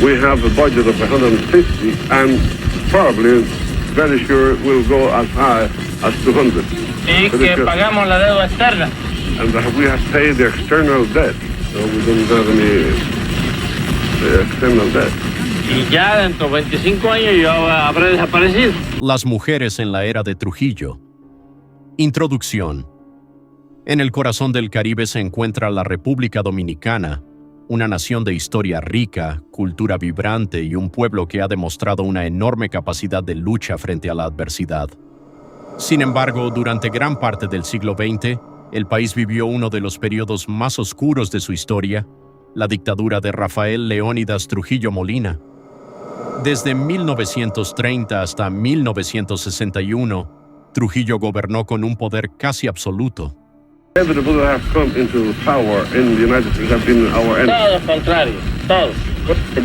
We have a budget of 150 and probably, very sure, will go as high as 200. Y que pagamos la deuda externa. And we have paid the external debt, so we don't have any external debt. Y ya dentro de 25 años yo habré desaparecido. Las mujeres en la era de Trujillo. Introducción. En el corazón del Caribe se encuentra la República Dominicana, una nación de historia rica, cultura vibrante y un pueblo que ha demostrado una enorme capacidad de lucha frente a la adversidad. Sin embargo, durante gran parte del siglo XX, el país vivió uno de los periodos más oscuros de su historia, la dictadura de Rafael Leónidas Trujillo Molina. Desde 1930 hasta 1961, Trujillo gobernó con un poder casi absoluto. Every people that have come into power in the United States have been our enemies. Todo lo contrario, todos.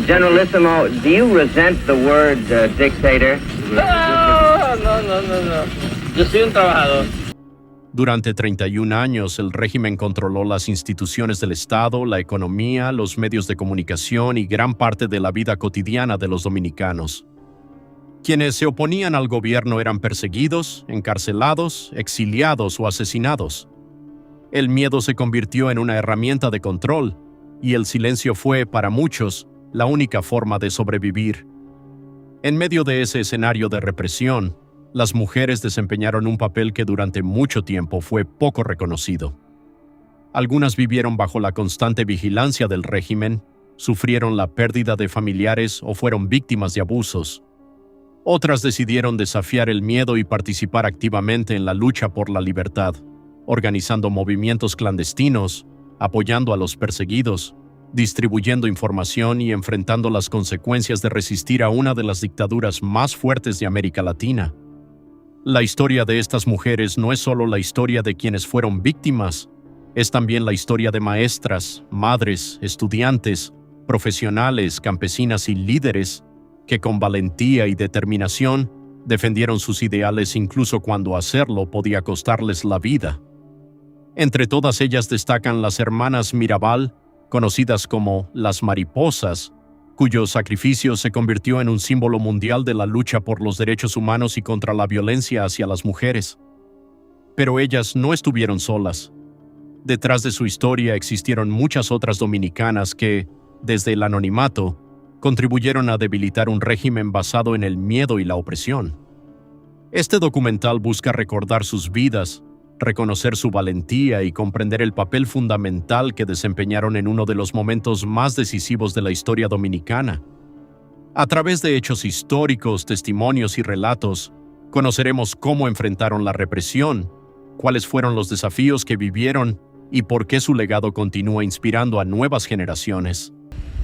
Generalissimo, do you resent the word dictator? No. Yo soy un trabajador. Durante 31 años, el régimen controló las instituciones del Estado, la economía, los medios de comunicación y gran parte de la vida cotidiana de los dominicanos. Quienes se oponían al gobierno eran perseguidos, encarcelados, exiliados o asesinados. El miedo se convirtió en una herramienta de control, y el silencio fue, para muchos, la única forma de sobrevivir. En medio de ese escenario de represión, las mujeres desempeñaron un papel que durante mucho tiempo fue poco reconocido. Algunas vivieron bajo la constante vigilancia del régimen, sufrieron la pérdida de familiares o fueron víctimas de abusos. Otras decidieron desafiar el miedo y participar activamente en la lucha por la libertad, organizando movimientos clandestinos, apoyando a los perseguidos, distribuyendo información y enfrentando las consecuencias de resistir a una de las dictaduras más fuertes de América Latina. La historia de estas mujeres no es solo la historia de quienes fueron víctimas, es también la historia de maestras, madres, estudiantes, profesionales, campesinas y líderes que con valentía y determinación defendieron sus ideales incluso cuando hacerlo podía costarles la vida. Entre todas ellas destacan las hermanas Mirabal, conocidas como las mariposas, cuyo sacrificio se convirtió en un símbolo mundial de la lucha por los derechos humanos y contra la violencia hacia las mujeres. Pero ellas no estuvieron solas. Detrás de su historia existieron muchas otras dominicanas que, desde el anonimato, contribuyeron a debilitar un régimen basado en el miedo y la opresión. Este documental busca recordar sus vidas, reconocer su valentía y comprender el papel fundamental que desempeñaron en uno de los momentos más decisivos de la historia dominicana. A través de hechos históricos, testimonios y relatos, conoceremos cómo enfrentaron la represión, cuáles fueron los desafíos que vivieron y por qué su legado continúa inspirando a nuevas generaciones.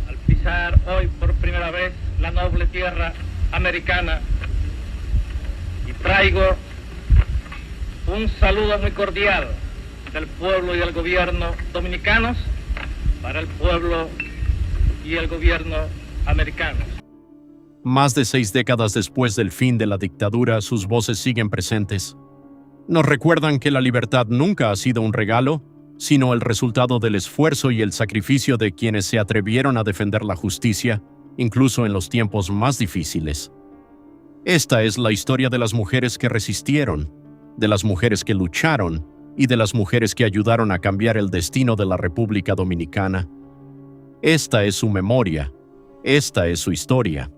Al pisar hoy por primera vez la noble tierra americana, y traigo un saludo muy cordial del pueblo y del gobierno dominicanos para el pueblo y el gobierno americano. Más de 6 décadas después del fin de la dictadura, sus voces siguen presentes. Nos recuerdan que la libertad nunca ha sido un regalo, sino el resultado del esfuerzo y el sacrificio de quienes se atrevieron a defender la justicia, incluso en los tiempos más difíciles. Esta es la historia de las mujeres que resistieron, de las mujeres que lucharon y de las mujeres que ayudaron a cambiar el destino de la República Dominicana. Esta es su memoria, esta es su historia.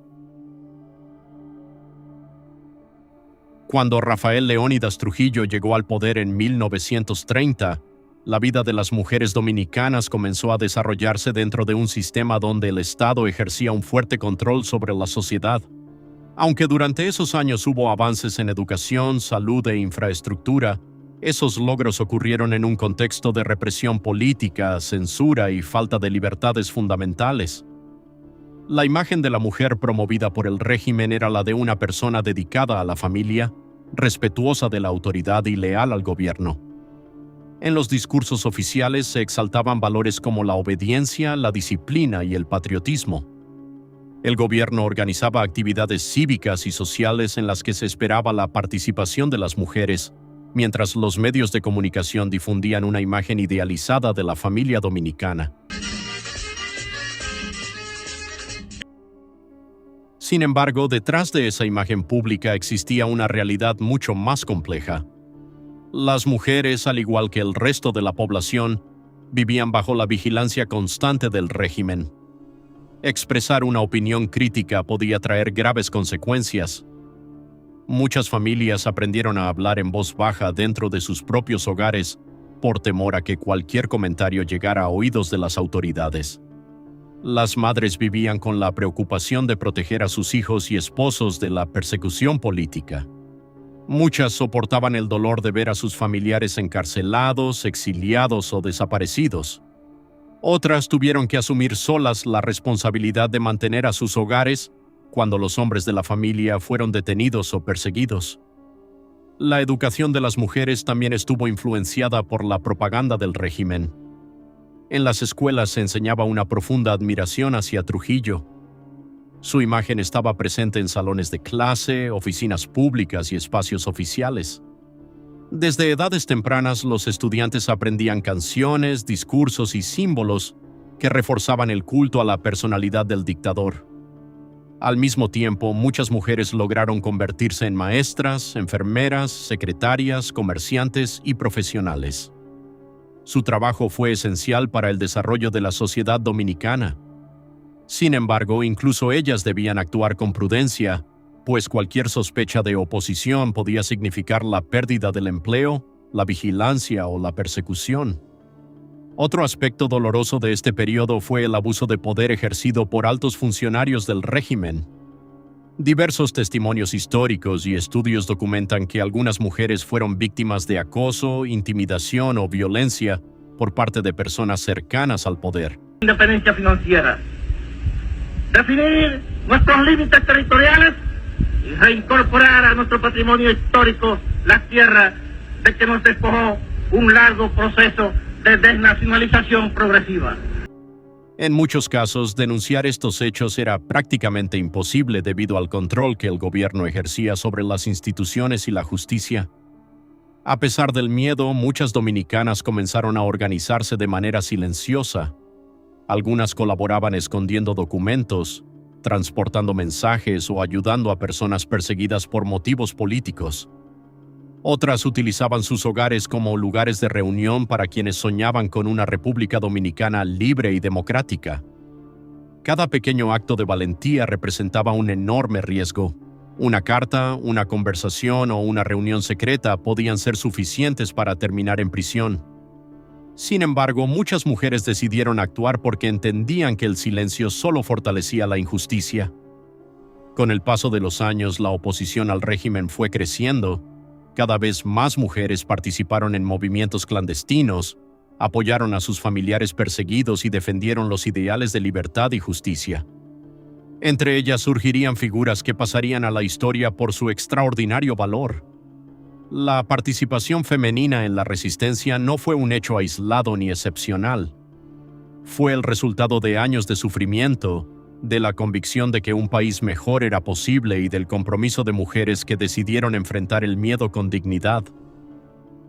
Cuando Rafael Leónidas Trujillo llegó al poder en 1930, la vida de las mujeres dominicanas comenzó a desarrollarse dentro de un sistema donde el Estado ejercía un fuerte control sobre la sociedad. Aunque durante esos años hubo avances en educación, salud e infraestructura, esos logros ocurrieron en un contexto de represión política, censura y falta de libertades fundamentales. La imagen de la mujer promovida por el régimen era la de una persona dedicada a la familia, respetuosa de la autoridad y leal al gobierno. En los discursos oficiales se exaltaban valores como la obediencia, la disciplina y el patriotismo. El gobierno organizaba actividades cívicas y sociales en las que se esperaba la participación de las mujeres, mientras los medios de comunicación difundían una imagen idealizada de la familia dominicana. Sin embargo, detrás de esa imagen pública existía una realidad mucho más compleja. Las mujeres, al igual que el resto de la población, vivían bajo la vigilancia constante del régimen. Expresar una opinión crítica podía traer graves consecuencias. Muchas familias aprendieron a hablar en voz baja dentro de sus propios hogares por temor a que cualquier comentario llegara a oídos de las autoridades. Las madres vivían con la preocupación de proteger a sus hijos y esposos de la persecución política. Muchas soportaban el dolor de ver a sus familiares encarcelados, exiliados o desaparecidos. Otras tuvieron que asumir solas la responsabilidad de mantener a sus hogares cuando los hombres de la familia fueron detenidos o perseguidos. La educación de las mujeres también estuvo influenciada por la propaganda del régimen. En las escuelas se enseñaba una profunda admiración hacia Trujillo. Su imagen estaba presente en salones de clase, oficinas públicas y espacios oficiales. Desde edades tempranas, los estudiantes aprendían canciones, discursos y símbolos que reforzaban el culto a la personalidad del dictador. Al mismo tiempo, muchas mujeres lograron convertirse en maestras, enfermeras, secretarias, comerciantes y profesionales. Su trabajo fue esencial para el desarrollo de la sociedad dominicana. Sin embargo, incluso ellas debían actuar con prudencia, pues cualquier sospecha de oposición podía significar la pérdida del empleo, la vigilancia o la persecución. Otro aspecto doloroso de este periodo fue el abuso de poder ejercido por altos funcionarios del régimen. Diversos testimonios históricos y estudios documentan que algunas mujeres fueron víctimas de acoso, intimidación o violencia por parte de personas cercanas al poder. Independencia financiera. Definir nuestros límites territoriales y reincorporar a nuestro patrimonio histórico las tierras de que nos despojó un largo proceso de desnacionalización progresiva. En muchos casos, denunciar estos hechos era prácticamente imposible debido al control que el gobierno ejercía sobre las instituciones y la justicia. A pesar del miedo, muchas dominicanas comenzaron a organizarse de manera silenciosa. Algunas colaboraban escondiendo documentos, transportando mensajes o ayudando a personas perseguidas por motivos políticos. Otras utilizaban sus hogares como lugares de reunión para quienes soñaban con una República Dominicana libre y democrática. Cada pequeño acto de valentía representaba un enorme riesgo. Una carta, una conversación o una reunión secreta podían ser suficientes para terminar en prisión. Sin embargo, muchas mujeres decidieron actuar porque entendían que el silencio solo fortalecía la injusticia. Con el paso de los años, la oposición al régimen fue creciendo. Cada vez más mujeres participaron en movimientos clandestinos, apoyaron a sus familiares perseguidos y defendieron los ideales de libertad y justicia. Entre ellas surgirían figuras que pasarían a la historia por su extraordinario valor. La participación femenina en la resistencia no fue un hecho aislado ni excepcional. Fue el resultado de años de sufrimiento, de la convicción de que un país mejor era posible y del compromiso de mujeres que decidieron enfrentar el miedo con dignidad.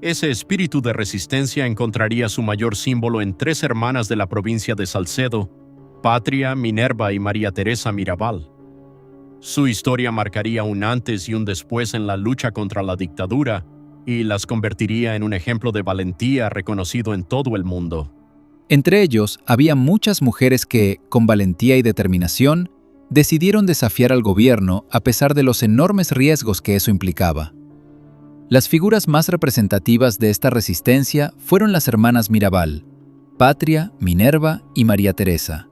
Ese espíritu de resistencia encontraría su mayor símbolo en tres hermanas de la provincia de Salcedo, Patria, Minerva y María Teresa Mirabal. Su historia marcaría un antes y un después en la lucha contra la dictadura y las convertiría en un ejemplo de valentía reconocido en todo el mundo. Entre ellos, había muchas mujeres que, con valentía y determinación, decidieron desafiar al gobierno a pesar de los enormes riesgos que eso implicaba. Las figuras más representativas de esta resistencia fueron las hermanas Mirabal, Patria, Minerva y María Teresa.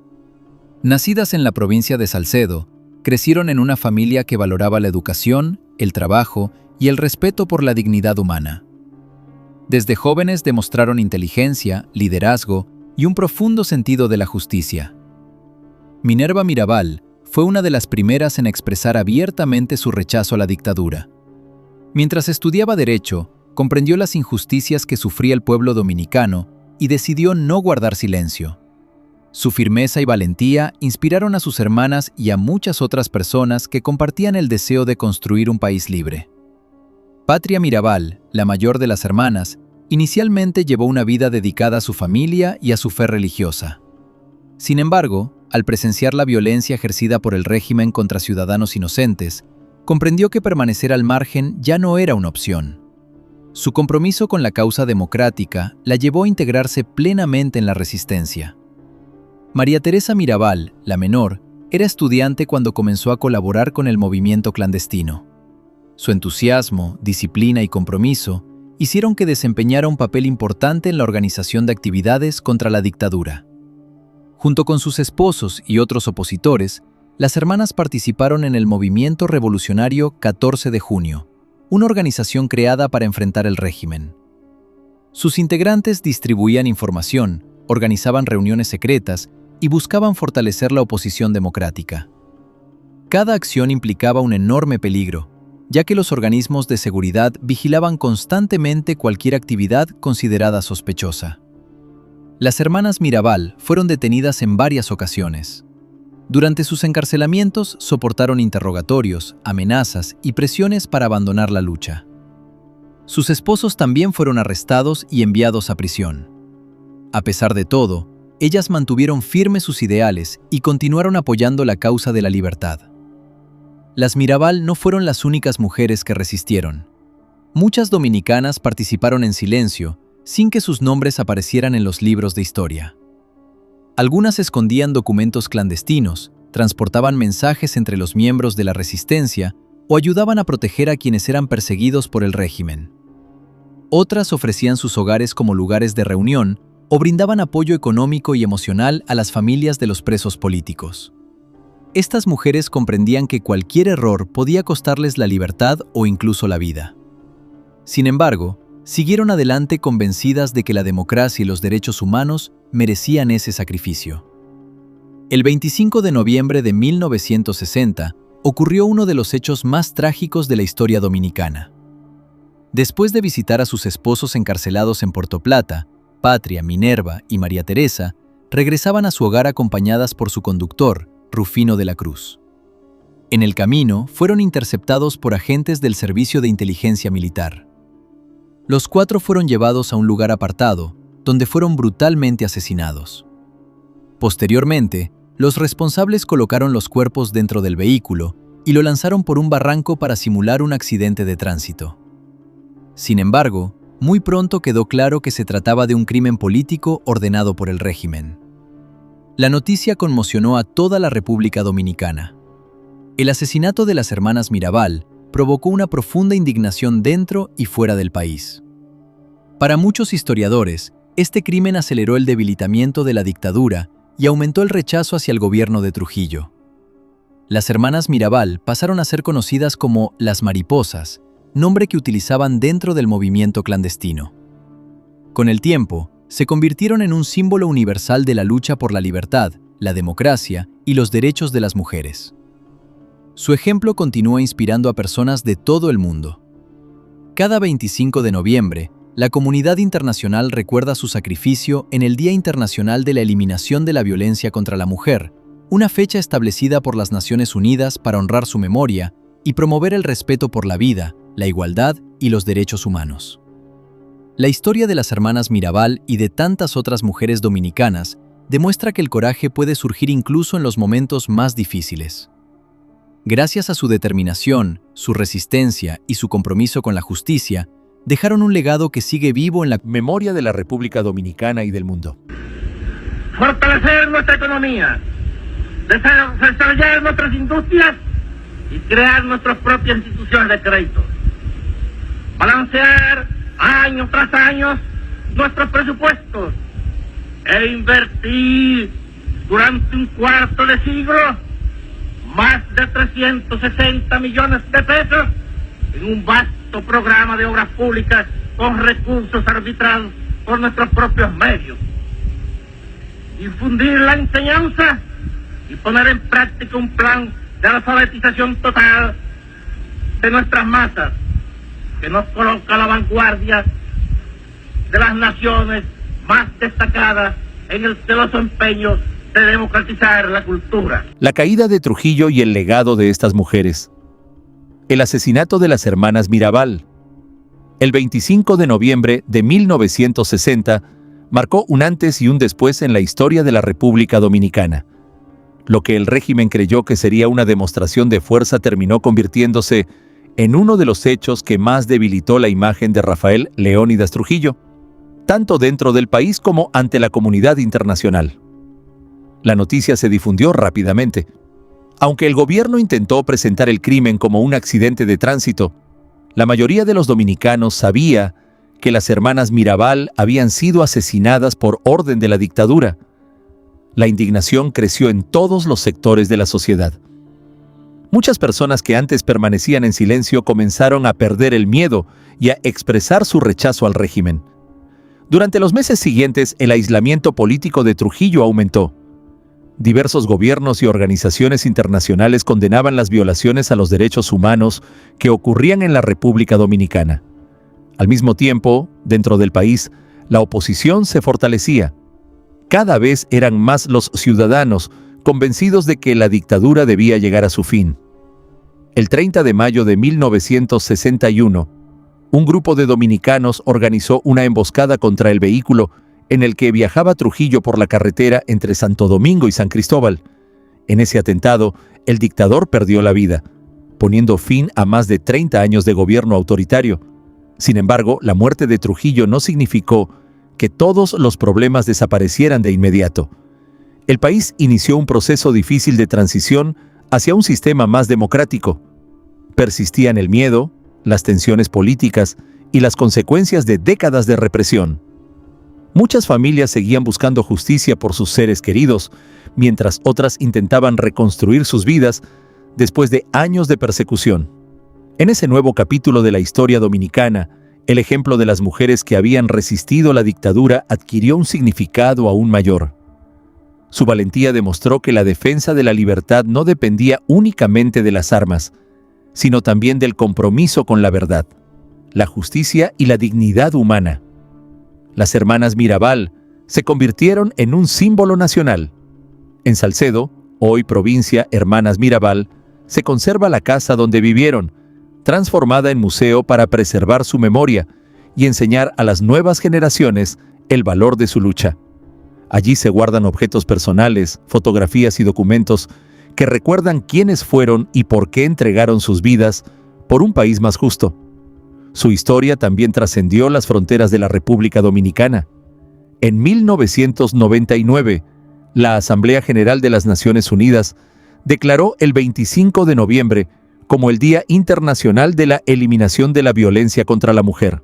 Nacidas en la provincia de Salcedo, crecieron en una familia que valoraba la educación, el trabajo y el respeto por la dignidad humana. Desde jóvenes demostraron inteligencia, liderazgo y un profundo sentido de la justicia. Minerva Mirabal fue una de las primeras en expresar abiertamente su rechazo a la dictadura. Mientras estudiaba Derecho, comprendió las injusticias que sufría el pueblo dominicano y decidió no guardar silencio. Su firmeza y valentía inspiraron a sus hermanas y a muchas otras personas que compartían el deseo de construir un país libre. Patria Mirabal, la mayor de las hermanas, inicialmente llevó una vida dedicada a su familia y a su fe religiosa. Sin embargo, al presenciar la violencia ejercida por el régimen contra ciudadanos inocentes, comprendió que permanecer al margen ya no era una opción. Su compromiso con la causa democrática la llevó a integrarse plenamente en la resistencia. María Teresa Mirabal, la menor, era estudiante cuando comenzó a colaborar con el movimiento clandestino. Su entusiasmo, disciplina y compromiso hicieron que desempeñara un papel importante en la organización de actividades contra la dictadura. Junto con sus esposos y otros opositores, las hermanas participaron en el movimiento revolucionario 14 de junio, una organización creada para enfrentar el régimen. Sus integrantes distribuían información, organizaban reuniones secretas y buscaban fortalecer la oposición democrática. Cada acción implicaba un enorme peligro, ya que los organismos de seguridad vigilaban constantemente cualquier actividad considerada sospechosa. Las hermanas Mirabal fueron detenidas en varias ocasiones. Durante sus encarcelamientos soportaron interrogatorios, amenazas y presiones para abandonar la lucha. Sus esposos también fueron arrestados y enviados a prisión. A pesar de todo, ellas mantuvieron firmes sus ideales y continuaron apoyando la causa de la libertad. Las Mirabal no fueron las únicas mujeres que resistieron. Muchas dominicanas participaron en silencio, sin que sus nombres aparecieran en los libros de historia. Algunas escondían documentos clandestinos, transportaban mensajes entre los miembros de la resistencia o ayudaban a proteger a quienes eran perseguidos por el régimen. Otras ofrecían sus hogares como lugares de reunión o brindaban apoyo económico y emocional a las familias de los presos políticos. Estas mujeres comprendían que cualquier error podía costarles la libertad o incluso la vida. Sin embargo, siguieron adelante convencidas de que la democracia y los derechos humanos merecían ese sacrificio. El 25 de noviembre de 1960 ocurrió uno de los hechos más trágicos de la historia dominicana. Después de visitar a sus esposos encarcelados en Puerto Plata, Patria, Minerva y María Teresa, regresaban a su hogar acompañadas por su conductor, Rufino de la Cruz. En el camino fueron interceptados por agentes del Servicio de Inteligencia Militar. Los 4 fueron llevados a un lugar apartado, donde fueron brutalmente asesinados. Posteriormente, los responsables colocaron los cuerpos dentro del vehículo y lo lanzaron por un barranco para simular un accidente de tránsito. Sin embargo, muy pronto quedó claro que se trataba de un crimen político ordenado por el régimen. La noticia conmocionó a toda la República Dominicana. El asesinato de las hermanas Mirabal provocó una profunda indignación dentro y fuera del país. Para muchos historiadores, este crimen aceleró el debilitamiento de la dictadura y aumentó el rechazo hacia el gobierno de Trujillo. Las hermanas Mirabal pasaron a ser conocidas como las mariposas, nombre que utilizaban dentro del movimiento clandestino. Con el tiempo, se convirtieron en un símbolo universal de la lucha por la libertad, la democracia y los derechos de las mujeres. Su ejemplo continúa inspirando a personas de todo el mundo. Cada 25 de noviembre, la comunidad internacional recuerda su sacrificio en el Día Internacional de la Eliminación de la Violencia contra la Mujer, una fecha establecida por las Naciones Unidas para honrar su memoria y promover el respeto por la vida, la igualdad y los derechos humanos. La historia de las hermanas Mirabal y de tantas otras mujeres dominicanas demuestra que el coraje puede surgir incluso en los momentos más difíciles. Gracias a su determinación, su resistencia y su compromiso con la justicia, dejaron un legado que sigue vivo en la memoria de la República Dominicana y del mundo. Fortalecer nuestra economía, desarrollar nuestras industrias y crear nuestras propias instituciones de crédito. Balancear año tras año nuestros presupuestos e invertir durante un cuarto de siglo más de 360 millones de pesos en un vasto programa de obras públicas con recursos arbitrados por nuestros propios medios. Difundir la enseñanza y poner en práctica un plan de alfabetización total de nuestras masas que nos coloca a la vanguardia de las naciones más destacadas en el celoso empeño de democratizar la cultura. La caída de Trujillo y el legado de estas mujeres. El asesinato de las hermanas Mirabal. El 25 de noviembre de 1960 marcó un antes y un después en la historia de la República Dominicana. Lo que el régimen creyó que sería una demostración de fuerza terminó convirtiéndose en uno de los hechos que más debilitó la imagen de Rafael Leónidas Trujillo, tanto dentro del país como ante la comunidad internacional. La noticia se difundió rápidamente. Aunque el gobierno intentó presentar el crimen como un accidente de tránsito, la mayoría de los dominicanos sabía que las hermanas Mirabal habían sido asesinadas por orden de la dictadura. La indignación creció en todos los sectores de la sociedad. Muchas personas que antes permanecían en silencio comenzaron a perder el miedo y a expresar su rechazo al régimen. Durante los meses siguientes, el aislamiento político de Trujillo aumentó. Diversos gobiernos y organizaciones internacionales condenaban las violaciones a los derechos humanos que ocurrían en la República Dominicana. Al mismo tiempo, dentro del país, la oposición se fortalecía. Cada vez eran más los ciudadanos convencidos de que la dictadura debía llegar a su fin. El 30 de mayo de 1961, un grupo de dominicanos organizó una emboscada contra el vehículo en el que viajaba Trujillo por la carretera entre Santo Domingo y San Cristóbal. En ese atentado, el dictador perdió la vida, poniendo fin a más de 30 años de gobierno autoritario. Sin embargo, la muerte de Trujillo no significó que todos los problemas desaparecieran de inmediato. El país inició un proceso difícil de transición hacia un sistema más democrático. Persistían el miedo, las tensiones políticas y las consecuencias de décadas de represión. Muchas familias seguían buscando justicia por sus seres queridos, mientras otras intentaban reconstruir sus vidas después de años de persecución. En ese nuevo capítulo de la historia dominicana, el ejemplo de las mujeres que habían resistido la dictadura adquirió un significado aún mayor. Su valentía demostró que la defensa de la libertad no dependía únicamente de las armas, sino también del compromiso con la verdad, la justicia y la dignidad humana. Las hermanas Mirabal se convirtieron en un símbolo nacional. En Salcedo, hoy provincia Hermanas Mirabal, se conserva la casa donde vivieron, transformada en museo para preservar su memoria y enseñar a las nuevas generaciones el valor de su lucha. Allí se guardan objetos personales, fotografías y documentos que recuerdan quiénes fueron y por qué entregaron sus vidas por un país más justo. Su historia también trascendió las fronteras de la República Dominicana. En 1999, la Asamblea General de las Naciones Unidas declaró el 25 de noviembre como el Día Internacional de la Eliminación de la Violencia contra la Mujer.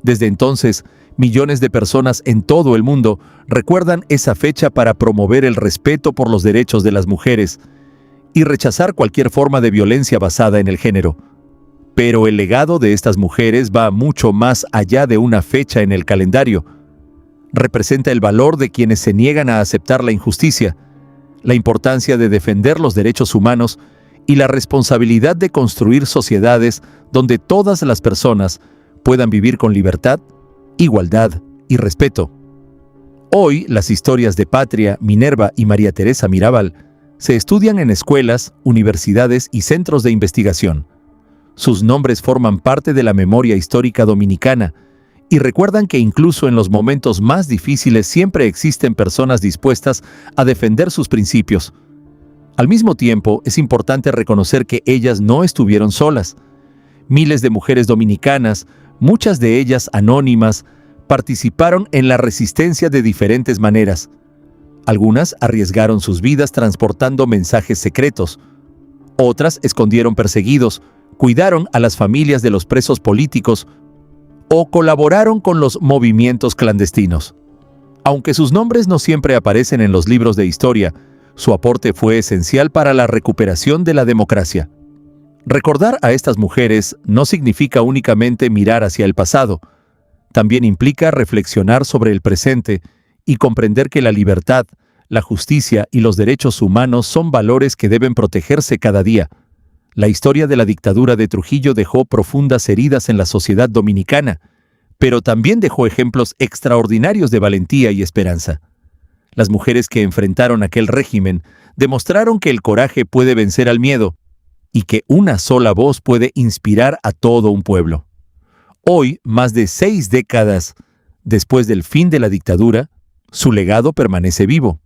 Desde entonces, millones de personas en todo el mundo recuerdan esa fecha para promover el respeto por los derechos de las mujeres y rechazar cualquier forma de violencia basada en el género. Pero el legado de estas mujeres va mucho más allá de una fecha en el calendario. Representa el valor de quienes se niegan a aceptar la injusticia, la importancia de defender los derechos humanos y la responsabilidad de construir sociedades donde todas las personas puedan vivir con libertad, igualdad y respeto. Hoy, las historias de Patria, Minerva y María Teresa Mirabal se estudian en escuelas, universidades y centros de investigación. Sus nombres forman parte de la memoria histórica dominicana y recuerdan que incluso en los momentos más difíciles siempre existen personas dispuestas a defender sus principios. Al mismo tiempo, es importante reconocer que ellas no estuvieron solas. Miles de mujeres dominicanas, muchas de ellas anónimas, participaron en la resistencia de diferentes maneras. Algunas arriesgaron sus vidas transportando mensajes secretos. Otras escondieron perseguidos, cuidaron a las familias de los presos políticos o colaboraron con los movimientos clandestinos. Aunque sus nombres no siempre aparecen en los libros de historia, su aporte fue esencial para la recuperación de la democracia. Recordar a estas mujeres no significa únicamente mirar hacia el pasado, también implica reflexionar sobre el presente y comprender que la libertad, la justicia y los derechos humanos son valores que deben protegerse cada día. La historia de la dictadura de Trujillo dejó profundas heridas en la sociedad dominicana, pero también dejó ejemplos extraordinarios de valentía y esperanza. Las mujeres que enfrentaron aquel régimen demostraron que el coraje puede vencer al miedo y que una sola voz puede inspirar a todo un pueblo. Hoy, más de 6 décadas después del fin de la dictadura, su legado permanece vivo.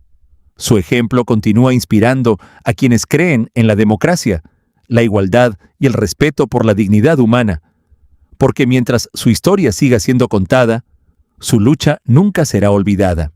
Su ejemplo continúa inspirando a quienes creen en la democracia, la igualdad y el respeto por la dignidad humana, porque mientras su historia siga siendo contada, su lucha nunca será olvidada.